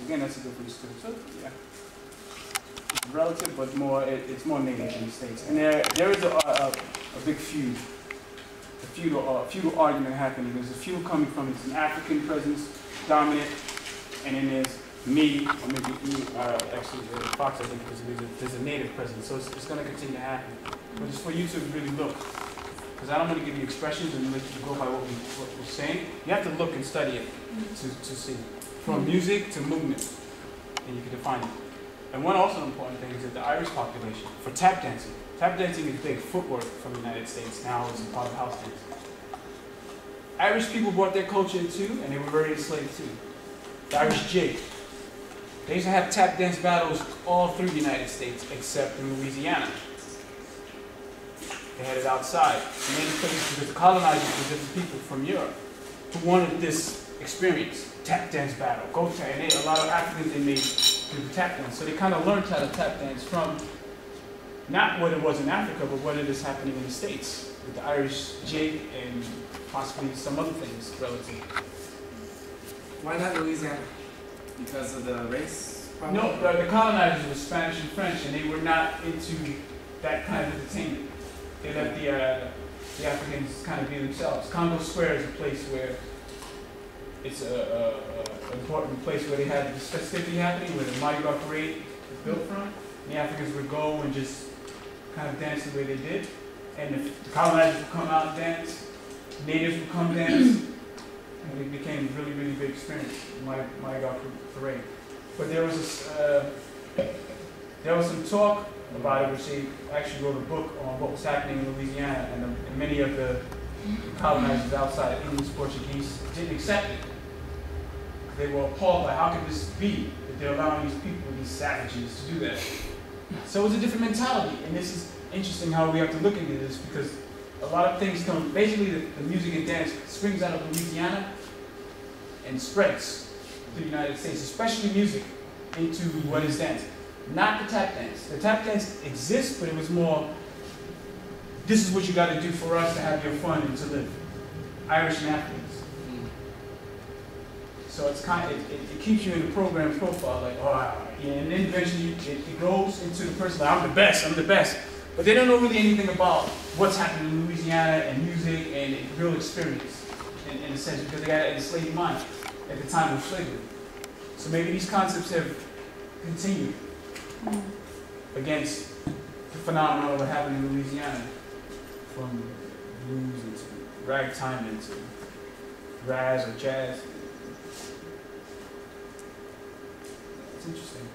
again, that's a difference too. So yeah, it's relative, but more it's more native in the States. And there is a big feud, a feudal argument happening. There's a feud coming from it's an African presence, dominant, and then there's me, or maybe you, actually Fox, I think, there's a native presence. So it's going to continue to happen. But it's for you to really look. Because I don't want to give you expressions and let you go by what we're saying. You have to look and study it to see. From music to movement, and you can define it. And one also important thing is that the Irish population, for tap dancing is big. Footwork from the United States now is a part of house dance. Irish people brought their culture too, and they were very enslaved too. The Irish jig. They used to have tap dance battles all through the United States, except in Louisiana. They had it outside. In many places, because the colonizers were different people from Europe who wanted this experience, tap dance battle, go tap. And a lot of Africans they made do the tap dance. So they kind of learned how to tap dance from not what it was in Africa, but what it is happening in the States with the Irish jig and possibly some other things relative. Why not Louisiana? Because of the race problem? No, the colonizers were Spanish and French, and they were not into that kind of entertainment. They let the Africans kind of be themselves. Congo Square is a place where it's an important place where they had this festivity happening, where the Mardi Gras parade is built from. And the Africans would go and just kind of dance the way they did. And the colonizers would come out and dance, natives would come dance, and it became a really, really big experience, the Mardi Gras parade. But there was some talk about it, which they actually wrote a book on what was happening in Louisiana, and many of the colonizers outside, English, Portuguese, didn't accept it. They were appalled by how could this be that they're allowing these people, these savages, to do that. So it's a different mentality, and this is interesting how we have to look into this, because a lot of things come, basically the music and dance springs out of Louisiana and spreads to the United States, especially music, into what is dance. Not the tap dance. The tap dance exists, but it was more, this is what you got to do for us to have your fun and to live. Irish and Africans. So it's kind of, it keeps you in the program profile, like, oh, yeah, and then eventually it grows into the person, like, I'm the best. But they don't know really anything about what's happening in Louisiana and music and real experience, in a sense, because they got an enslaved mind at the time of slavery. So maybe these concepts have continued against the phenomenon of what happened in Louisiana, from blues into ragtime into jazz or jazz. It's interesting.